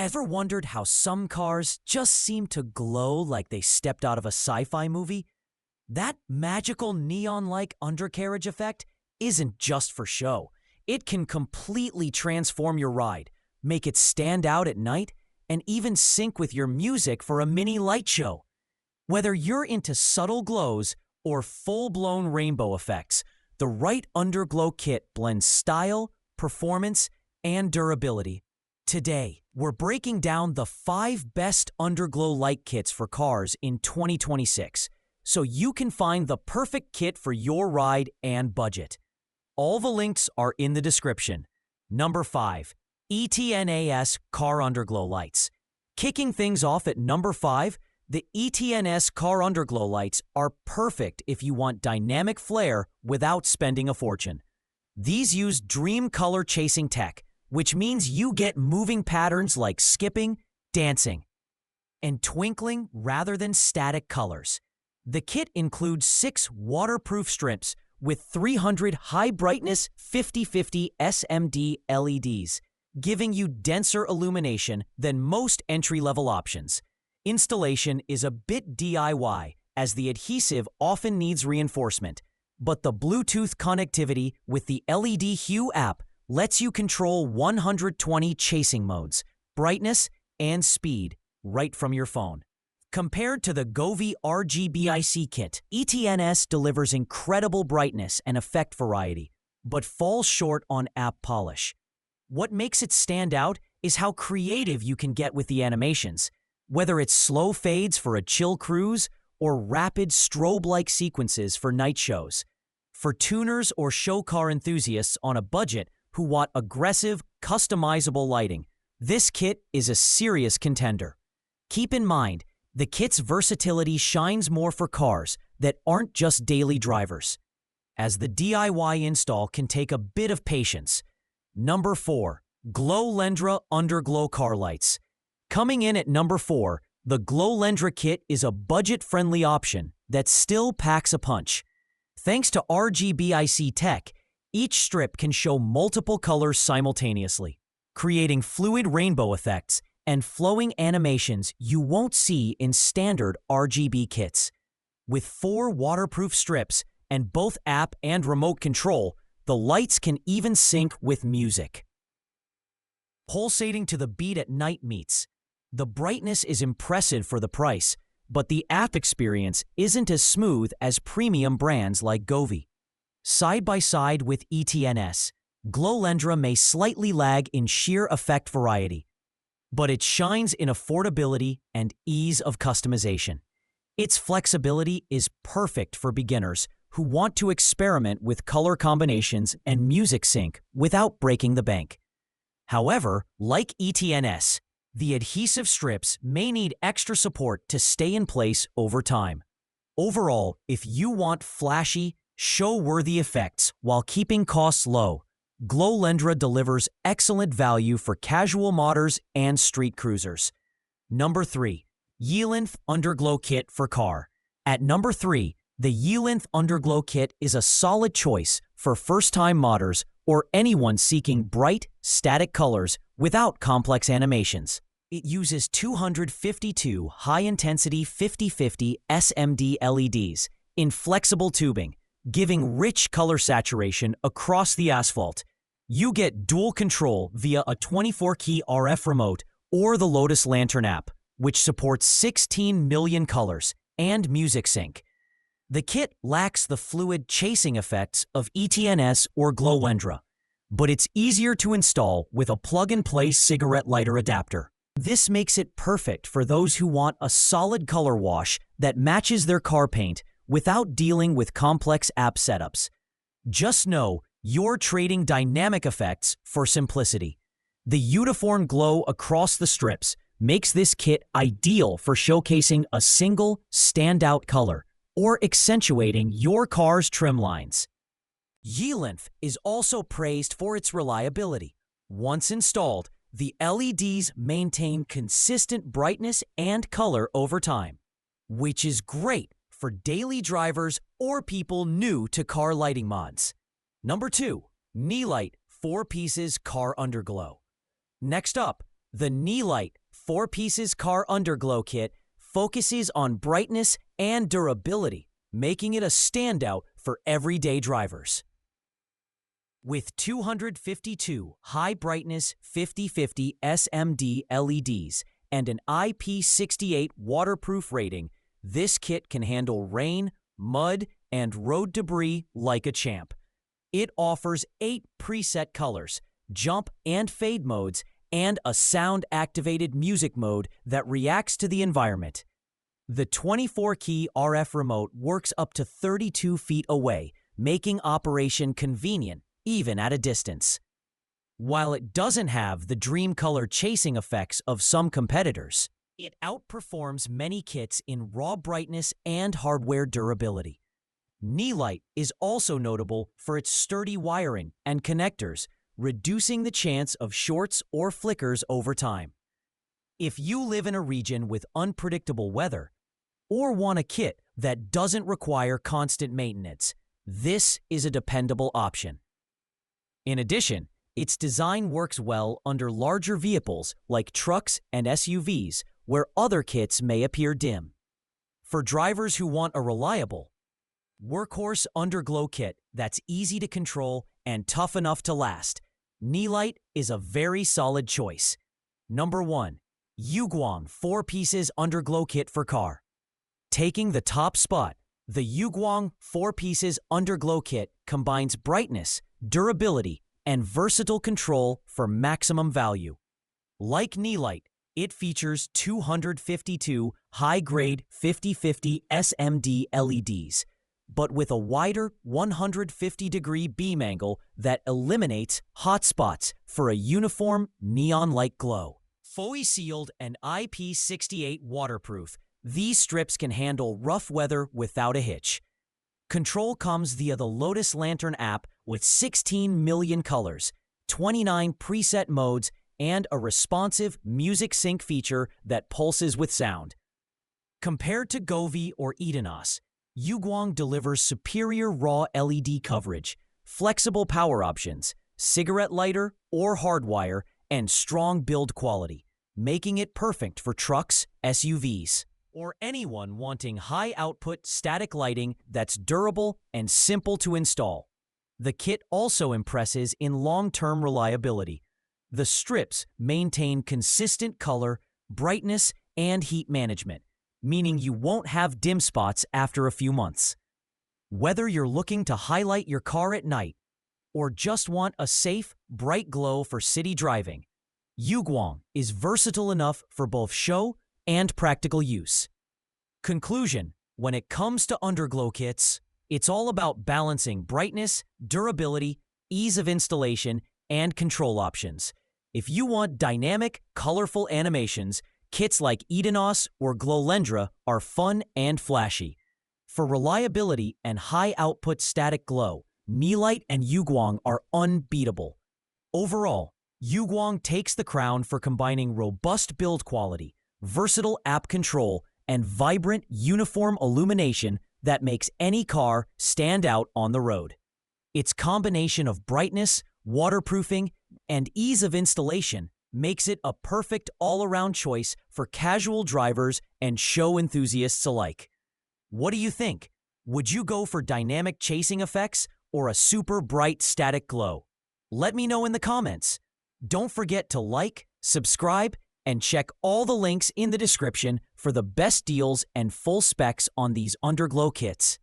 Ever wondered how some cars just seem to glow like they stepped out of a sci-fi movie? That magical neon-like undercarriage effect isn't just for show. It can completely transform your ride, make it stand out at night, and even sync with your music for a mini light show. Whether you're into subtle glows or full-blown rainbow effects, the right Underglow kit blends style, performance, and durability. Today, we're breaking down the 5 best Underglow light kits for cars in 2026, so you can find the perfect kit for your ride and budget. All the links are in the description. Number 5. ETNAS Car Underglow Lights. Kicking things off at number 5, the ETNS Car Underglow Lights are perfect if you want dynamic flair without spending a fortune. These use dream color chasing tech, which means you get moving patterns like skipping, dancing, and twinkling rather than static colors. The kit includes 6 waterproof strips with 300 high-brightness 50/50 SMD LEDs, giving you denser illumination than most entry-level options. Installation is a bit DIY, as the adhesive often needs reinforcement, but the Bluetooth connectivity with the LED Hue app lets you control 120 chasing modes, brightness, and speed right from your phone. Compared to the Govee RGBIC kit, ETNS delivers incredible brightness and effect variety, but falls short on app polish. What makes it stand out is how creative you can get with the animations, whether it's slow fades for a chill cruise or rapid strobe-like sequences for night shows. For tuners or show car enthusiasts on a budget who want aggressive, customizable lighting, this kit is a serious contender. Keep in mind, the kit's versatility shines more for cars that aren't just daily drivers, as the DIY install can take a bit of patience. Number 4. Glowlendra Underglow Car Lights. Coming in at number 4, the Glowlendra kit is a budget-friendly option that still packs a punch. Thanks to RGBIC tech, each strip can show multiple colors simultaneously, creating fluid rainbow effects and flowing animations you won't see in standard RGB kits. With 4 waterproof strips and both app and remote control, the lights can even sync with music. Pulsating to the beat at night meets. The brightness is impressive for the price, but the app experience isn't as smooth as premium brands like Govee. Side by side with ETNS, Glowlendra may slightly lag in sheer effect variety, but it shines in affordability and ease of customization. Its flexibility is perfect for beginners who want to experiment with color combinations and music sync without breaking the bank. However, like ETNS, the adhesive strips may need extra support to stay in place over time. Overall, if you want flashy, show-worthy effects while keeping costs low, Glowlendra delivers excellent value for casual modders and street cruisers. Number 3. Yeelenth Underglow Kit for Car. At number 3, the Yeelenth Underglow Kit is a solid choice for first-time modders or anyone seeking bright, static colors without complex animations. It uses 252 high-intensity 50/50 SMD LEDs in flexible tubing, giving rich color saturation across the asphalt. You get dual control via a 24-key RF remote or the Lotus Lantern app, which supports 16 million colors and music sync. The kit lacks the fluid chasing effects of ETNS or Glowlendra, but it's easier to install with a plug-and-play cigarette lighter adapter. This makes it perfect for those who want a solid color wash that matches their car paint without dealing with complex app setups. Just know you're trading dynamic effects for simplicity. The uniform glow across the strips makes this kit ideal for showcasing a single, standout color or accentuating your car's trim lines. Yeelenth is also praised for its reliability. Once installed, the LEDs maintain consistent brightness and color over time, which is great for daily drivers or people new to car lighting mods. Number 2. Knee Light 4 Pieces Car Underglow. Next up, The Knee Light 4 Pieces Car Underglow Kit focuses on brightness and durability, making it a standout for everyday drivers. With 252 high-brightness 50/50 SMD LEDs and an IP68 waterproof rating, this kit can handle rain, mud, and road debris like a champ. It offers 8 preset colors, jump and fade modes, and a sound-activated music mode that reacts to the environment. The 24-key RF remote works up to 32 feet away, making operation convenient even at a distance. While it doesn't have the dream color chasing effects of some competitors, it outperforms many kits in raw brightness and hardware durability. Knee Light is also notable for its sturdy wiring and connectors, reducing the chance of shorts or flickers over time. If you live in a region with unpredictable weather or want a kit that doesn't require constant maintenance, this is a dependable option. In addition, its design works well under larger vehicles like trucks and SUVs, where other kits may appear dim. For drivers who want a reliable, workhorse underglow kit that's easy to control and tough enough to last, Knee Light is a very solid choice. Number 1. Yugong 4 Pieces Underglow Kit for Car. Taking the top spot, the Yugong 4 Pieces Underglow Kit combines brightness, durability, and versatile control for maximum value. Like Knee Light, it features 252 high-grade 50/50 SMD LEDs, but with a wider 150-degree beam angle that eliminates hot spots for a uniform neon-like glow. Fully sealed and IP68 waterproof, these strips can handle rough weather without a hitch. Control comes via the Lotus Lantern app with 16 million colors, 29 preset modes, and a responsive music sync feature that pulses with sound. Compared to Govee or Itenos, Yugong delivers superior raw LED coverage, flexible power options, cigarette lighter or hardwire, and strong build quality, making it perfect for trucks, SUVs, or anyone wanting high-output static lighting that's durable and simple to install. The kit also impresses in long-term reliability. The strips maintain consistent color, brightness, and heat management, meaning you won't have dim spots after a few months. Whether you're looking to highlight your car at night or just want a safe, bright glow for city driving, Yugong is versatile enough for both show and practical use. Conclusion: when it comes to underglow kits, it's all about balancing brightness, durability, ease of installation, and control options. If you want dynamic, colorful animations, kits like Itenos or Glowlendra are fun and flashy. For reliability and high-output static glow, Knee Light and Yugong are unbeatable. Overall, Yugong takes the crown for combining robust build quality, versatile app control, and vibrant, uniform illumination that makes any car stand out on the road. Its combination of brightness, waterproofing, and ease of installation makes it a perfect all-around choice for casual drivers and show enthusiasts alike. What do you think? Would you go for dynamic chasing effects or a super bright static glow? Let me know in the comments. Don't forget to like, subscribe, and check all the links in the description for the best deals and full specs on these underglow kits.